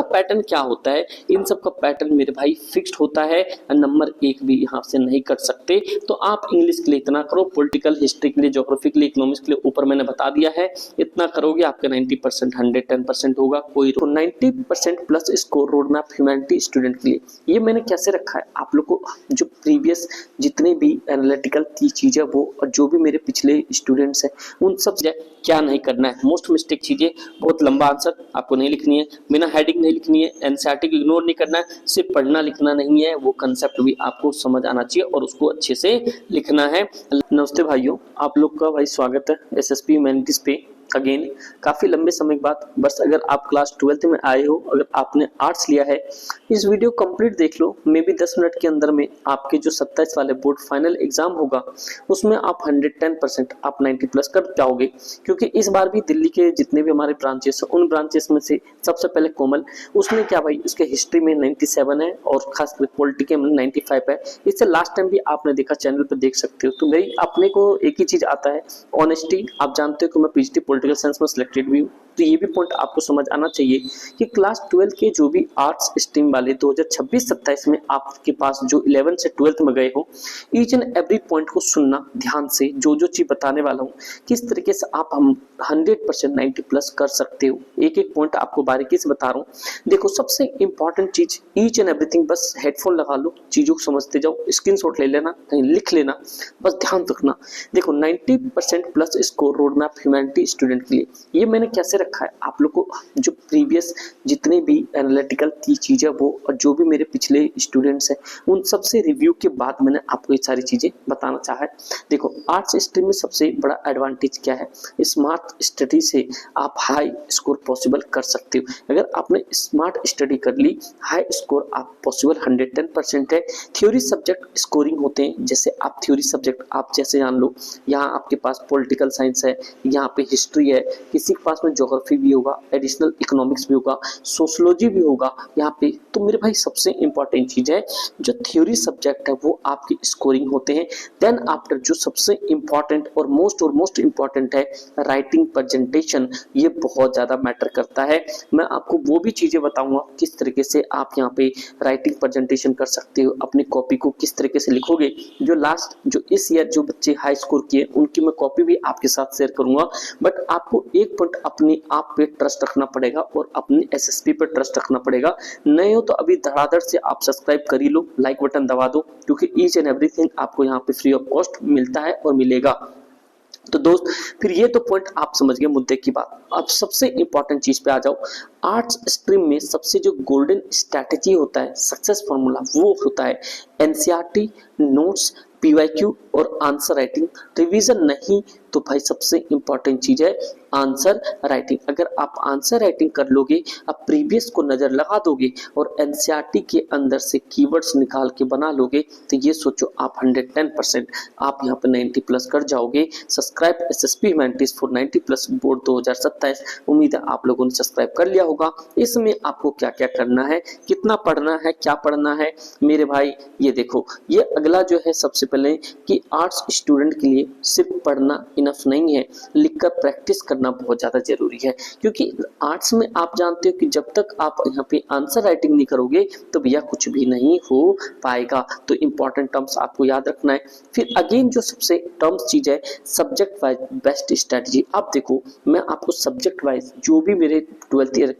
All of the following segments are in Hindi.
पैटर्न क्या होता है, इन सब का पैटर्न मेरे भाई फिक्स्ड होता है, नंबर एक भी यहाँ से नहीं कट सकते। तो आप इंग्लिश के लिए इतना करो, पॉलिटिकल हिस्ट्री के लिए, ज्योग्राफी के लिए, इकोनॉमिक्स के लिए ऊपर मैंने बता दिया है, इतना करोगे आपका 90% 110% होगा। कोई 90% plus score road map humanity student के लिए ये मैंने कैसे रखा है, आप लोग को जो प्रीवियस जितने भी एनालिटिकल की चीजें वो और जो भी मेरे पिछले स्टूडेंट्स हैं उन सब क्या नहीं करना है। मोस्ट मिस्टेक चीजें, बहुत लंबा आंसर आपको नहीं लिखनी है, बिना हेडिंग नहीं लिखनी है, एनसीईआरटी को इग्नोर नहीं करना है, सिर्फ पढ़ना लिखना नहीं है, वो कंसेप्ट भी आपको समझ आना चाहिए और उसको अच्छे से लिखना है। नमस्ते भाइयों, आप लोग का भाई स्वागत है एसएसपी ह्यूमैनिटीज पे अगेन काफी लंबे समय के बाद। बस अगर आप क्लास 12th में आए हो, अगर आपने आर्ट्स लिया है, इस वीडियो कंप्लीट देख लो। मे बी 10 मिनट के अंदर में आपके जो 27 वाले बोर्ड फाइनल एग्जाम होगा उसमें आप 110% आप 90 प्लस कर जाओगे, क्योंकि इस बार भी दिल्ली के जितने भी हमारे ब्रांचेस हैं उन ब्रांचेस में से सबसे पहले कोमल, उसमें क्या भाई उसके हिस्ट्री में 97 है और खास पॉलिटिकल में 95 है। इससे लास्ट टाइम भी आपने देखा, चैनल पर देख सकते हो। तो भाई अपने को एक ही चीज आता है, ऑनेस्टी। आप जानते हो कि मैं पीएचडी पॉलिटिकल साइंस में सिलेक्टेड भी हूँ, तो ये भी पॉइंट आपको समझ आना चाहिए कि क्लास 12 के जो भी आर्ट्स स्ट्रीम वाले 2026-27 में आपके पास जो 11 से 12th में गए हो, ईच एंड एवरी पॉइंट को सुनना ध्यान से, जो जो चीज बताने वाला हूँ किस तरीके से आप हम 100% 90 प्लस कर सकते हो, एक एक पॉइंट आपको बारीकी से बता रहा हूँ। देखो सबसे इंपॉर्टेंट चीज, ईच एंड एवरीथिंग, बस हेडफोन लगा लो, चीजों को समझते जाओ, स्क्रीनशॉट ले लेना, कहीं लिख लेना, बस ध्यान रखना। देखो 90% plus score road map humanity student के लिए ये मैंने कैसे रखा है, आप लोग को जो प्रीवियस जितने भी एनालिटिकल की चीजें वो और जो भी मेरे पिछले स्टूडेंट्स हैं उन सब से रिव्यू के बाद मैंने आपको ये सारी चीजें बताना चाहा है। देखो आर्ट्स स्ट्रीम में सबसे बड़ा एडवांटेज क्या है, स्मार्ट स्टडी से आप हाई स्कोर पॉसिबल कर सकते हो। अगर आपने स्मार्ट स्टडी कर ली, हाई स्कोर आप पॉसिबल 110% है। थ्योरी सब्जेक्ट स्कोरिंग होते हैं, जैसे आप थ्योरी सब्जेक्ट आप जैसे जान लो, यहाँ आपके पास पॉलिटिकल साइंस है, यहाँ पे हिस्ट्री है, किसी के पास में ज्योग्राफी भी होगा, एडिशनल इकोनॉमिक्स भी होगा, सोशियोलॉजी भी होगा यहाँ पे। तो मेरे भाई सबसे इंपॉर्टेंट चीज है जो थ्योरी सब्जेक्ट है वो आपकी स्कोरिंग होते हैं। देन आफ्टर जो सबसे इंपॉर्टेंट और मोस्ट इंपॉर्टेंट है राइटिंग प्रेजेंटेशन, ये बहुत ज्यादा मैटर करता है। मैं आपको वो भी चीजें बताऊंगा किस तरीके से आप यहाँ पे राइटिंग प्रेजेंटेशन कर सकते हो, अपनी कॉपी को किस तरीके से लिखोगे। जो इस ईयर जो बच्चे हाई स्कोर किए उनकी मैं कॉपी भी आपके साथ शेयर करूंगा। बट आपको एक पॉइंट अपने आप पे ट्रस्ट रखना पड़ेगा और अपने एसएसपी पे ट्रस्ट रखना पड़ेगा। नए हो तो अभी धड़ाधड़ से आप सब्सक्राइब कर ही लो, लाइक बटन दबा दो, क्योंकि ईच एंड एवरीथिंग आपको यहाँ पे फ्री ऑफ कॉस्ट मिलता है और मिलेगा। तो दोस्त फिर ये तो पॉइंट आप समझ गए मुद्दे की बात। अब सबसे इंपॉर्टेंट चीज पे आ जाओ। आर्ट्स स्ट्रीम में सबसे जो गोल्डन स्ट्रैटेजी होता है, सक्सेस फॉर्मूला, वो होता है एनसीईआरटी, नोट्स, पीवाईक्यू और आंसर राइटिंग। रिवीजन नहीं तो भाई सबसे इंपॉर्टेंट चीज है आंसर राइटिंग। अगर आप आंसर राइटिंग कर लोगे, आप प्रीवियस को नजर लगा दोगे और एनसीईआरटी के अंदर से कीवर्ड्स निकाल के बना लोगे, तो ये सोचो आप 110% आप यहाँ पे 90 प्लस कर जाओगे। Subscribe SSP humanities for 90 plus board 2027। उम्मीद है आप लोगों ने सब्सक्राइब कर लिया होगा। इसमें आपको क्या क्या करना है, कितना पढ़ना है, क्या पढ़ना है मेरे भाई, ये देखो। ये अगला जो है सबसे पहले कि आर्ट्स स्टूडेंट के लिए सिर्फ पढ़ना इनफ नहीं है, लिखकर प्रैक्टिस करना बहुत ज्यादा जरूरी है। क्योंकि आर्ट्स में आप जानते हो कि जब तक आप यहाँ पे आंसर राइटिंग नहीं करोगे तो भैया कुछ भी नहीं हो पाएगा। तो इंपॉर्टेंट टर्म्स आपको याद रखना है। फिर अगेन जो सबसे टर्म्स चीज है, सब्जेक्ट वाइज बेस्ट स्ट्रेटजी। आप देखो मैं आपको सब्जेक्ट वाइज जो भी मेरे 12 ईयर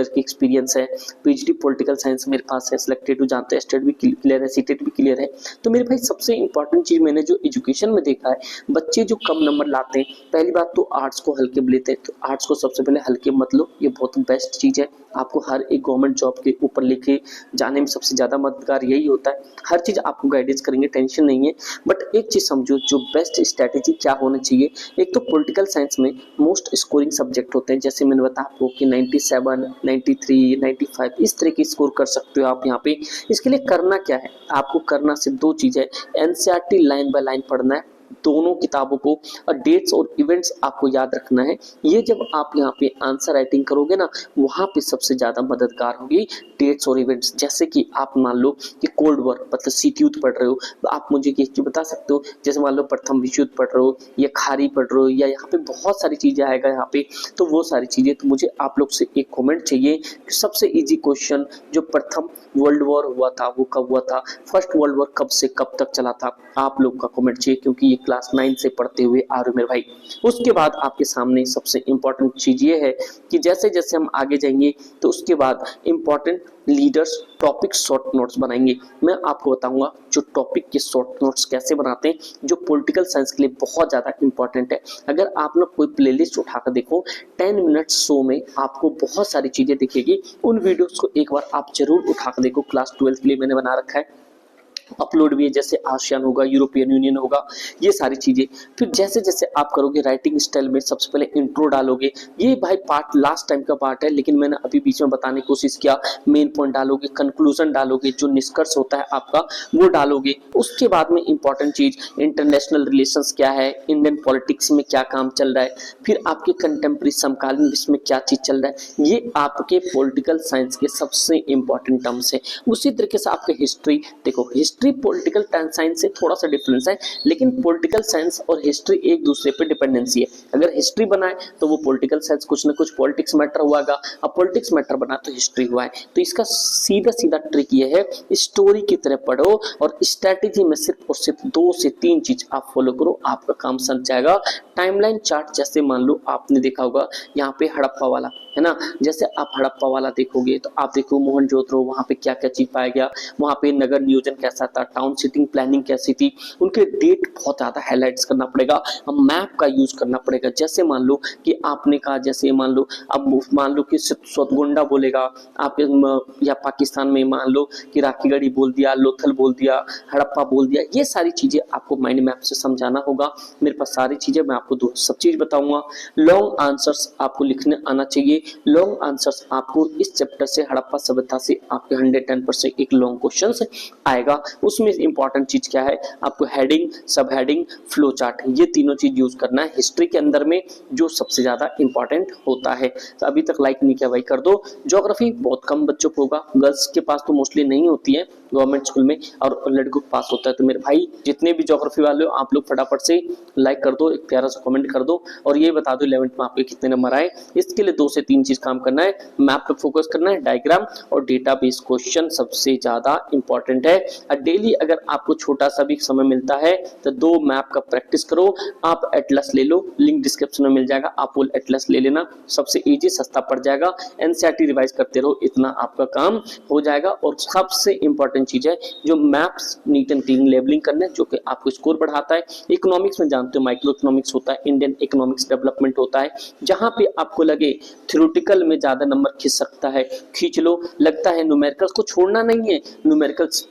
की एक्सपीरियंस है, पीएचडी पॉलिटिकल साइंस मेरे पास है, सिलेक्टेड जानते हैं, स्टेट भी क्लियर है, सीटेट भी क्लियर है। तो मेरे भाई सबसे इंपॉर्टेंट चीज मैंने जो एजुकेशन में देखा है, बच्चे जो कम नंबर लाते हैं, पहली बात तो आर्ट्स को हल्के में लेते हैं। तो आर्ट्स को सबसे पहले हल्के मत लो, ये बहुत बेस्ट चीज है। आपको हर एक गवर्नमेंट जॉब के ऊपर लेके जाने में सबसे ज्यादा मददगार यही होता है। हर चीज आपको गाइडेंस करेंगे, टेंशन नहीं है। बट एक चीज समझो, जो बेस्ट स्ट्रेटेजी क्या होनी चाहिए। एक तो पॉलिटिकल साइंस में मोस्ट स्कोरिंग सब्जेक्ट होते हैं, जैसे मैंने बताया आपको कि 97, 93, 95 इस तरह की स्कोर कर सकते हो आप यहाँ पे। इसके लिए करना क्या है, आपको करना सिर्फ दो चीज है। एनसीईआरटी लाइन बाय लाइन पढ़ना है, दोनों किताबों को और डेट्स और इवेंट्स आपको याद रखना है। ये जब आप यहाँ पे आंसर राइटिंग करोगे ना, वहां पे सबसे ज्यादा मददगार होगी डेट्स और इवेंट्स। जैसे कि आप मान लो कि कोल्ड वॉर मतलब शीत युद्ध पढ़ रहे हो, तो आप मुझे ये चीज बता सकते हो, जैसे मान लो प्रथम विश्व युद्ध पढ़ रहे हो या खारी पढ़ रहे हो, या यहाँ पे बहुत सारी चीजें आएगा यहाँ पे, तो वो सारी चीजें। तो मुझे आप लोग से एक कमेंट चाहिए कि सबसे इजी क्वेश्चन, जो प्रथम वर्ल्ड वॉर हुआ था वो कब हुआ था, फर्स्ट वर्ल्ड वॉर कब से कब तक चला था, आप लोग का कमेंट चाहिए, क्योंकि ये क्लास 9 से पढ़ते हुए आ रहे हो मेरे भाई। उसके बाद आपके सामने सबसे इंपॉर्टेंट चीज ये है कि जैसे जैसे हम आगे जाएंगे तो उसके बाद important leaders topic short notes बनाएंगे। मैं आपको बताऊंगा जो टॉपिक के शॉर्ट नोट्स कैसे बनाते हैं, जो पॉलिटिकल साइंस के लिए बहुत ज्यादा इंपॉर्टेंट है। अगर आप लोग कोई प्लेलिस्ट उठाकर देखो, 10 मिनट शो में आपको बहुत सारी चीजें दिखेगी। उन वीडियोस को एक बार आप जरूर उठाकर देखो, क्लास 12 के लिए मैंने बना रखा है, अपलोड भी है, जैसे आसियान होगा, यूरोपियन यूनियन होगा, ये सारी चीजें। फिर जैसे जैसे आप करोगे राइटिंग स्टाइल में सबसे पहले इंट्रो डालोगे। ये भाई पार्ट लास्ट टाइम का पार्ट है, लेकिन मैंने अभी बीच में बताने की कोशिश किया। मेन पॉइंट डालोगे, कंक्लूजन डालोगे, जो निष्कर्ष होता है आपका वो डालोगे। उसके बाद में इंपॉर्टेंट चीज इंटरनेशनल रिलेशंस क्या है, इंडियन पॉलिटिक्स में क्या काम चल रहा है, फिर आपके कंटेम्प्रेरी समकालीन विश्व में क्या चीज चल रहा है, ये आपके पॉलिटिकल साइंस के सबसे इंपॉर्टेंट टर्म्स है। उसी तरीके से आपके हिस्ट्री, देखो हिस्ट्री पॉलिटिकल साइंस से थोड़ा सा डिफरेंस है, लेकिन पॉलिटिकल साइंस और हिस्ट्री एक दूसरे पे डिपेंडेंसी है। अगर हिस्ट्री बनाए तो वो पॉलिटिकल साइंस कुछ ना कुछ पॉलिटिक्स मैटर हुआगा, अब पॉलिटिक्स मैटर बना तो हिस्ट्री हुआ है। तो इसका सीधा सीधा ट्रिक ये है, स्टोरी की तरह पढ़ो और स्ट्रैटेजी में सिर्फ और सिर्फ 2 से 3 चीज आप फॉलो करो, आपका काम सज जाएगा। टाइमलाइन चार्ट, जैसे मान लो आपने देखा होगा यहाँ पे हड़प्पा वाला है ना, जैसे आप हड़प्पा वाला देखोगे तो आप देखो मोहनजोदड़ो, वहां पे क्या क्या चीज पाया गया, वहां पे नगर नियोजन कैसा था, टाउन सिटिंग प्लानिंग कैसी थी, उनके डेट बहुत ज्यादा हाईलाइट्स करना पड़ेगा, हम मैप का यूज करना पड़ेगा। जैसे मान लो कि आपने कहा, जैसे मान लो अब मान लो कि सतगोंडा बोलेगा आप, या पाकिस्तान में मान लो कि राखीगढ़ी बोल दिया, लोथल बोल दिया, हड़प्पा बोल दिया, ये सारी चीजें आपको माइंड मैप से समझाना होगा। मेरे पास सारी चीजें, मैं आपको सब चीज बताऊंगा। लॉन्ग आंसर्स आपको लिखने आना चाहिए। लॉन्ग आंसर्स आपको इस चैप्टर से, हड़प्पा सभ्यता से आपके 110% एक लॉन्ग क्वेश्चन आएगा। उसमें इंपॉर्टेंट चीज क्या है, आपको हेडिंग, सब हेडिंग, फ्लो चार्ट, ये तीनों चीज यूज करना है हिस्ट्री के अंदर में, जो सबसे ज्यादा इंपॉर्टेंट होता है। तो अभी तक लाइक नहीं किया भाई कर दो। ज्योग्राफी बहुत कम बच्चों को होगा, गर्ल्स के पास तो मोस्टली नहीं होती है गवर्नमेंट स्कूल में, और लड़कों के पास होता है। तो मेरे भाई जितने भी ज्योग्राफी वाले हो, आप लोग फटाफट से लाइक कर दो, एक प्यारा सा कमेंट कर दो, और ये बता दो 11th में आपके कितने नंबर आए। इसके लिए 2 से 3 चीज काम करना है, मैप पे फोकस करना है, डायग्राम और डेटाबेस क्वेश्चन सबसे ज्यादा इंपॉर्टेंट है। डेली अगर आपको छोटा सा भी समय मिलता है तो 2 मैप का प्रैक्टिस करो। आप एटलस ले लो, लिंक डिस्क्रिप्शन में मिल जाएगा, आप वो एटलस ले लेना, सबसे इजी, सस्ता पड़ जाएगा। एनसीईआरटी रिवाइज करते रहो, इतना आपका काम हो जाएगा। और सबसे इंपॉर्टेंट चीज है जो maps neat and clean labelling करना है, जो कि आपको स्कोर बढ़ाता है। इकोनॉमिक्स में जानते हो माइक्रो इकोनॉमिक्स होता है, इंडियन इकोनॉमिक्स डेवलपमेंट होता है, जहां पे आपको लगे थ्योरेटिकल में ज्यादा नंबर खींच सकता है, खींच लो। लगता है न्यूमेरिकल्स को छोड़ना नहीं है, न्यूमेरिकल्स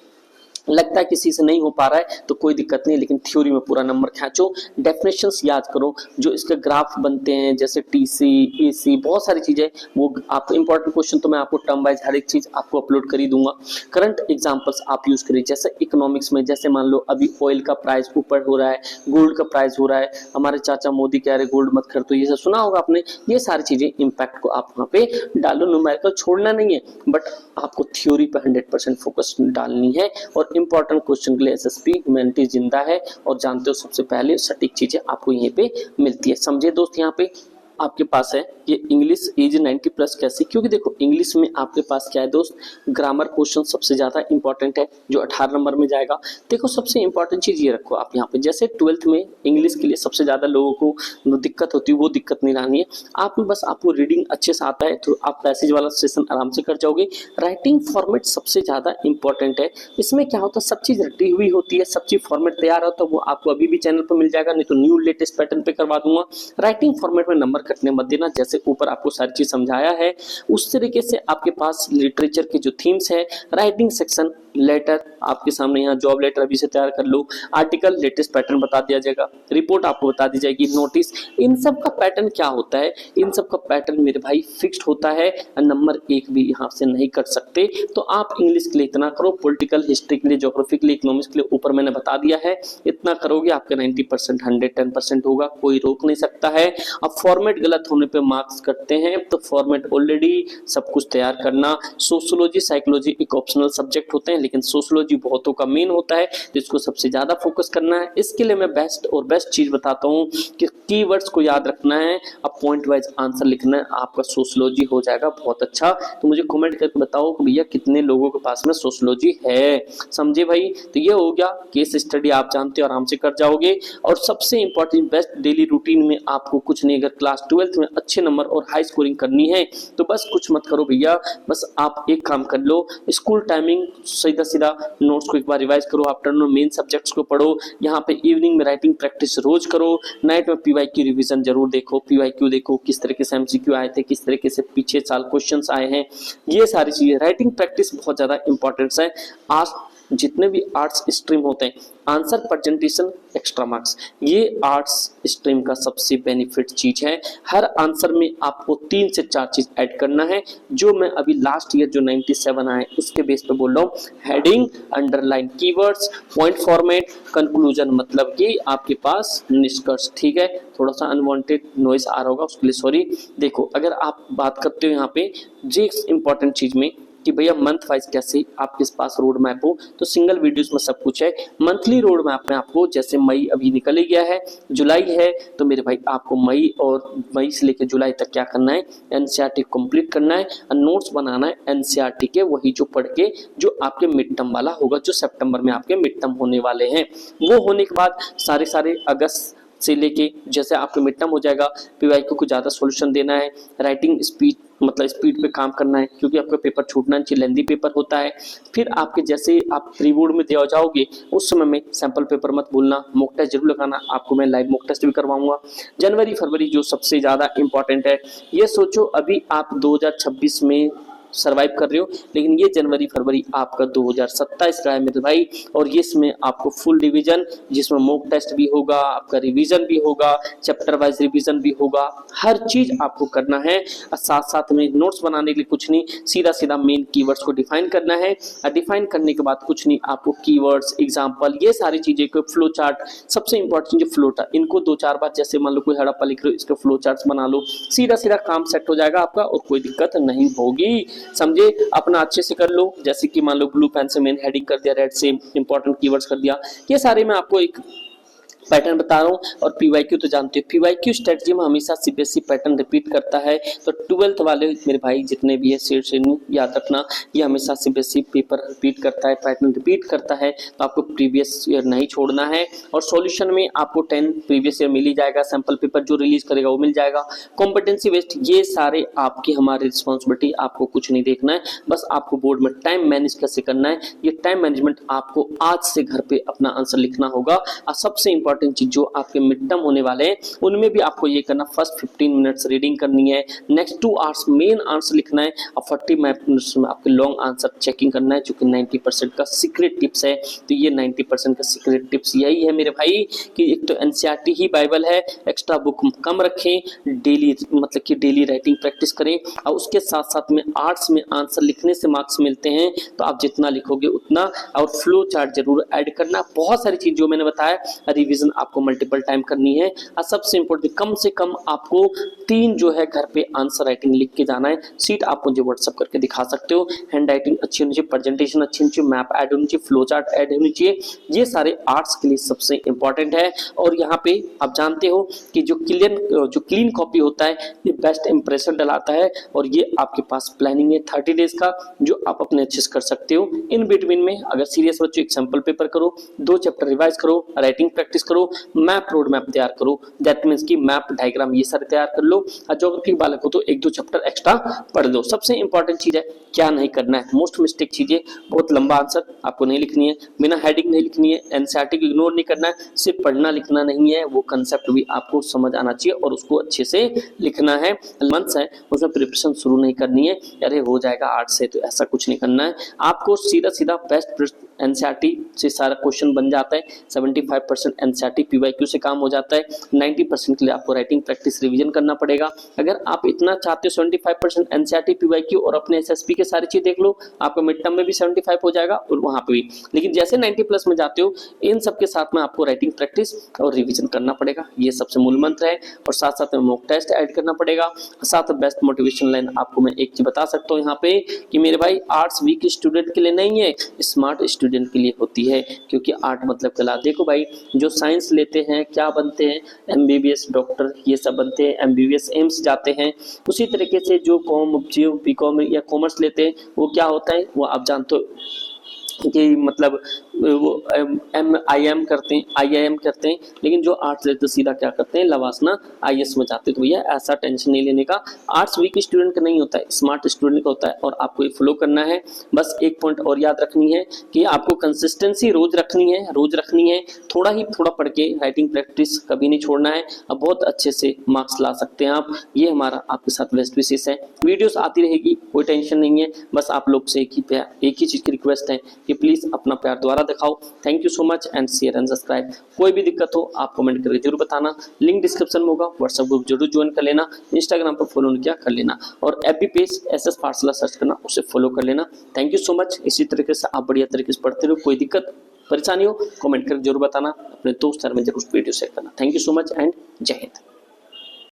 लगता है किसी से नहीं हो पा रहा है तो कोई दिक्कत नहीं, लेकिन थ्योरी में पूरा नंबर खींचो। डेफिनेशंस याद करो, जो इसके ग्राफ बनते हैं, जैसे टीसी, एसी, बहुत सारी चीजें, वो आप इंपॉर्टेंट क्वेश्चन तो मैं आपको टर्म वाइज हर एक चीज आपको अपलोड कर ही दूंगा। करंट एग्जांपल्स आप यूज करिए, जैसे इकोनॉमिक्स में, जैसे मान लो अभी ऑयल का प्राइस ऊपर हो रहा है, गोल्ड का प्राइस हो रहा है, हमारे चाचा मोदी कह रहे गोल्ड मत खरीदो, ये सब सुना होगा आपने। ये सारी चीजें इंपैक्ट को आप वहाँ पे डालो, न्यूमेरिकल छोड़ना नहीं है, बट आपको थ्योरी पे 100% फोकस डालनी है। और इंपॉर्टेंट क्वेश्चन के लिए एसएसपी ह्यूमैनिटीज जिंदा है, और जानते हो सबसे पहले सटीक चीजें आपको यहीं पे मिलती है। समझे दोस्त, यहाँ पे आपके पास है ये इंग्लिश एज 90 प्लस कैसे, क्योंकि देखो इंग्लिश में आपके पास क्या है दोस्त, ग्रामर क्वेश्चन सबसे ज्यादा इंपॉर्टेंट है, जो 18 नंबर में जाएगा। देखो सबसे इंपॉर्टेंट चीज ये रखो आप यहाँ पे, जैसे 12th में इंग्लिश के लिए सबसे ज्यादा लोगों को दिक्कत होती है, वो दिक्कत नहीं लानी है आप में, बस आपको रीडिंग अच्छे से आता है तो आप पैसेज वाला सेशन आराम से कर जाओगे। राइटिंग फॉर्मेट सबसे ज्यादा इंपॉर्टेंट है, इसमें क्या होता है, सब चीज रटी हुई होती है, सब चीज फॉर्मेट तैयार होता है, वो आपको अभी भी चैनल पर मिल जाएगा, नहीं तो न्यू लेटेस्ट पैटर्न पे करवा दूंगा। राइटिंग फॉर्मेट में नंबर कटने मत देना। जैसे ऊपर आपको सारी चीज समझाया है उस तरीके से आपके पास लिटरेचर के जो थीम्स है, राइटिंग सेक्शन, लेटर आपके सामने यहाँ जॉब लेटर अभी से तैयार कर लो, आर्टिकल लेटेस्ट पैटर्न बता दिया जाएगा, रिपोर्ट आपको बता दी जाएगी, नोटिस, इन सब का पैटर्न क्या होता है, इन सब का पैटर्न मेरे भाई फिक्स्ड होता है, नंबर एक भी यहाँ से नहीं कर सकते। तो आप इंग्लिश के लिए इतना करो, पॉलिटिकल हिस्ट्री के लिए, ज्योग्राफी के लिए, इकोनॉमिक्स के लिए ऊपर मैंने बता दिया है, इतना करोगे आपका 90% 110% होगा, कोई रोक नहीं सकता है। अब फॉर्मेट गलत होने पे मार्क्स कटते हैं, तो फॉर्मेट ऑलरेडी सब कुछ तैयार करना। सोशियोलॉजी साइकोलॉजी एक ऑप्शनल सब्जेक्ट होते हैं, लेकिन सोशियोलॉजी बहुतों का मेन होता है जिसको सबसे ज्यादा फोकस करना है। इसके लिए मैं बेस्ट चीज बताता हूँ कि कीवर्ड्स को याद रखना है, अब पॉइंट वाइज आंसर लिखना है, आपका सोशियोलॉजी हो जाएगा बहुत अच्छा। तो मुझे कमेंट करके बताओ कि भैया कितने लोगों के पास में सोशियोलॉजी है, समझे भाई। तो ये हो गया केस स्टडी, आप जानते हो आराम से कर जाओगे। और सबसे इंपॉर्टेंट बेस्ट डेली रूटीन में आपको कुछ नहीं, अगर क्लास 12th में अच्छे नंबर और हाई स्कोरिंग करनी है तो बस कुछ मत करो भैया, बस आप एक काम कर लो, स्कूल टाइमिंग सीधा सीधा नोट्स को एक बार रिवाइज करो, आफ्टरनून मेन सब्जेक्ट्स को पढ़ो, यहाँ पे इवनिंग में राइटिंग प्रैक्टिस रोज करो, नाइट में पीवाईक्यू रिवीजन जरूर देखो, पीवाईक्यू देखो किस तरीके से एमसीक्यू आए थे, किस तरीके से पीछे साल क्वेश्चंस आए हैं, ये सारी चीजें। राइटिंग प्रैक्टिस बहुत ज्यादा इंपॉर्टेंस है। आज जितने भी आर्ट्स स्ट्रीम होते हैं, आंसर प्रेजेंटेशन एक्स्ट्रा मार्क्स, ये आर्ट्स स्ट्रीम का सबसे बेनिफिट चीज है। हर आंसर में आपको 3 से 4 चीज ऐड करना है, जो मैं अभी लास्ट ईयर जो 97 आए उसके बेस पे बोल रहा हूँ। Heading, underline keywords, point format, conclusion, मतलब कि आपके पास निष्कर्ष। ठीक है, थोड़ा सा अनवांटेड नॉइस आ रहा होगा उसके लिए सॉरी। देखो अगर आप बात करते हो यहाँ पे जी इंपॉर्टेंट चीज में कि भैया मंथ वाइज कैसे आपके पास रोड मैप हो, तो सिंगल वीडियोस में सब कुछ है। मंथली रोड मैप में आपको, जैसे मई अभी निकल ही गया है, जुलाई है, तो मेरे भाई आपको मई से लेकर जुलाई तक क्या करना है, एनसीईआरटी कंप्लीट करना है और नोट्स बनाना है एनसीईआरटी के, वही जो पढ़ के जो आपके मिड टर्म वाला होगा, जो सितंबर में आपके मिड टर्म होने वाले हैं। वो होने के बाद सारे अगस्त से लेके जैसे आपका मिड टर्म हो जाएगा, पीवाईक्यू को ज़्यादा सॉल्यूशन देना है, राइटिंग स्पीड मतलब स्पीड पे काम करना है, क्योंकि आपका पेपर छूटना नहीं चाहिए, लेंदी पेपर होता है। फिर आपके जैसे आप प्री बोर्ड में दे जाओगे उस समय में सैंपल पेपर मत भूलना, मॉक टेस्ट जरूर लगाना, आपको मैं लाइव मॉक टेस्ट भी करवाऊंगा। जनवरी फरवरी जो सबसे ज़्यादा इंपॉर्टेंट है, ये सोचो अभी आप 2026 में सरवाइव कर रहे हो, लेकिन ये जनवरी फरवरी आपका 2027 का है मेरे भाई, और ये इसमें आपको फुल रिवीजन, जिसमें मॉक टेस्ट भी होगा, आपका रिवीजन भी होगा, चैप्टर वाइज रिवीजन भी होगा, हर चीज आपको करना है। और साथ साथ में नोट्स बनाने के लिए कुछ नहीं, सीधा सीधा मेन कीवर्ड्स को डिफाइन करना है, और डिफाइन करने के बाद कुछ नहीं, आपको कीवर्ड्स, एग्जाम्पल, ये सारी चीजें को फ्लो चार्ट, सबसे इंपॉर्टेंट चीज फ्लो चार्ट, इनको 2-4 बार जैसे मान लो कोई हड़प्पा लिख रहे हो, इसके फ्लो चार्ट्स बना लो, सीधा सीधा काम सेट हो जाएगा आपका और कोई दिक्कत नहीं होगी, समझे। अपना अच्छे से कर लो, जैसे कि मान लो ब्लू पेन से मेन हेडिंग कर दिया, रेड से इंपॉर्टेंट कीवर्ड्स कर दिया, ये सारे मैं आपको एक पैटर्न बता रहा हूँ। और पीवाईक्यू तो जानते हो, पीवाईक्यू स्ट्रेटजी में हमेशा सीबीएसई पैटर्न रिपीट करता है, तो 12th वाले मेरे भाई जितने भी है शेर से याद रखना, ये हमेशा सीबीएसई पेपर रिपीट करता है, पैटर्न रिपीट करता है, तो आपको प्रीवियस ईयर नहीं छोड़ना है। और सॉल्यूशन में आपको 10 प्रीवियस ईयर मिल ही जाएगा, सैंपल पेपर जो रिलीज करेगा वो मिल जाएगा, कॉम्पिटेंसी बेस्ड, ये सारे आपकी हमारी रिस्पॉन्सिबिलिटी, आपको कुछ नहीं देखना है, बस आपको बोर्ड में टाइम मैनेज कैसे करना है, ये टाइम मैनेजमेंट आपको आज से घर पे अपना आंसर लिखना होगा। और सबसे इंपॉर्टेंट चीज जो आपके मिड टर्म होने वाले हैं उनमें भी आपको ये करना, फर्स्ट 15 मिनट्स रीडिंग करनी है, नेक्स्ट 2 आवर्स मेन आंसर लिखना है, और 40 मिनट्स में आपके लॉन्ग आंसर चेकिंग करना है, जो कि 90% का सीक्रेट टिप्स है। तो ये 90% का सीक्रेट टिप्स यही है मेरे भाई कि एक तो एनसीईआरटी ही बाइबल है, एक्स्ट्रा बुक कम रखें, डेली मतलब कि डेली राइटिंग प्रैक्टिस करें, और उसके साथ साथ में आर्ट्स में आंसर लिखने से मार्क्स मिलते हैं, तो आप जितना लिखोगे उतना, और फ्लो चार्ट जरूर ऐड करना। बहुत सारी चीज जो मैंने बताया, रिवीजन आपको मल्टीपल टाइम करनी है, और सबसे इंपॉर्टेंट कम से कम आपको 3 जो है घर पे आंसर राइटिंग लिख के जाना है। सीट आप मुझे व्हाट्सएप करके दिखा सकते हो, हैंड राइटिंग अच्छी होनी चाहिए, प्रेजेंटेशन अच्छी होनी चाहिए, मैप ऐड होनी चाहिए, फ्लो चार्ट ऐड होनी चाहिए, ये सारे आर्ट्स के लिए सबसे इंपॉर्टेंट है। और यहाँ पे आप जानते हो कि जो क्लीन कॉपी होता है ये बेस्ट इंप्रेशन डलाता है, और ये आपके पास प्लानिंग है 30 डेज का, जो आप अपने अच्छे से कर सकते हो। इन बिटवीन में अगर सीरियस बच्चों एक सैंपल पेपर करो, 2 चैप्टर रिवाइज करो, राइटिंग प्रैक्टिस करो, मैप रोड मैप तैयार करो, दैट मीन्स की मैप डायग्राम ये सारे तैयार कर लो। और ज्योग्राफी बालक हो तो 1-2 चैप्टर एक्स्ट्रा पढ़ लो। सबसे इंपॉर्टेंट चीज है क्या नहीं करना है, मोस्ट मिस्टेक चीजें, बहुत लंबा आंसर आपको नहीं लिखनी है, बिना हेडिंग नहीं लिखनी है, एनसीईआरटी को इग्नोर नहीं करना है, सिर्फ पढ़ना लिखना नहीं है, वो कंसेप्ट भी आपको समझ आना चाहिए और उसको अच्छे से लिखना है। मंथ्स है उसमें प्रिपरेशन शुरू नहीं करनी है, अरे हो जाएगा 8 से, तो ऐसा कुछ नहीं करना है। आपको सीधा सीधा बेस्ट एनसीईआरटी से सारा क्वेश्चन बन जाता है। 75% एनसीईआरटी पीवाईक्यू से काम हो जाता है। 90% के लिए आपको राइटिंग प्रैक्टिस रिवीजन करना पड़ेगा। अगर आप इतना चाहते हो 75% एनसीईआरटी पीवाईक्यू और अपने एसएसपी के सारी चीज देख लो, आपका मिड टर्म में भी 75 हो जाएगा और वहां पे भी। लेकिन जैसे 90+ में जाते हो, इन सब के साथ में आपको राइटिंग प्रैक्टिस और रिवीजन करना पड़ेगा, ये सबसे मूल मंत्र है। और साथ साथ में मॉक टेस्ट ऐड करना पड़ेगा। साथ बेस्ट मोटिवेशन लाइन आपको मैं एक चीज बता सकता हूँ यहाँ पे कि मेरे भाई आर्ट्स वीक स्टूडेंट के लिए नहीं है, स्मार्ट स्टूडेंट के लिए होती है। क्योंकि आर्ट मतलब कला। देखो भाई जो साइंस लेते हैं क्या बनते हैं, एमबीबीएस डॉक्टर ये सब बनते हैं, एमबीबीएस एम्स जाते हैं। उसी तरीके से जो बीकॉम या कॉमर्स लेते हैं वो क्या होता है, वो आप जानते हो कि मतलब वो IIM करते हैं, IIM करते हैं। लेकिन जो आर्ट्स लेते हैं सीधा क्या करते हैं, लवासना IAS में जाते हैं। तो भैया ऐसा टेंशन नहीं लेने का, आर्ट्स वीक स्टूडेंट का नहीं होता है, स्मार्ट स्टूडेंट का होता है। और आपको ये फॉलो करना है। बस एक पॉइंट और याद रखनी है कि आपको कंसिस्टेंसी रोज रखनी है, थोड़ा ही थोड़ा पढ़ के राइटिंग प्रैक्टिस कभी नहीं छोड़ना है। अब बहुत अच्छे से मार्क्स ला सकते हैं आप। ये हमारा आपके साथ बेस्ट विशेष है। वीडियोस आती रहेगी, कोई टेंशन नहीं है। बस आप लोग से एक ही चीज की रिक्वेस्ट है कि प्लीज अपना प्यार द्वारा दिखाओ। Thank you so much and share and subscribe. कोई भी दिक्कत हो आप कमेंट करके जरूर बताना। लिंक डिस्क्रिप्शन में होगा, व्हाट्सएप ग्रुप जरूर ज्वाइन कर लेना, इंस्टाग्राम पर फॉलो नहीं किया कर लेना, और FB पेज SS पाठशाला सर्च करना, उसे फॉलो कर लेना। Thank you so much. इसी तरीके से आप बढ़िया तरीके से पढ़ते रहो। कोई दिक्कत परेशानी हो कमेंट करके जरूर बताना, अपने दोस्त यार में जरूर वीडियो शेयर करना। Thank you so much and जय हिंद।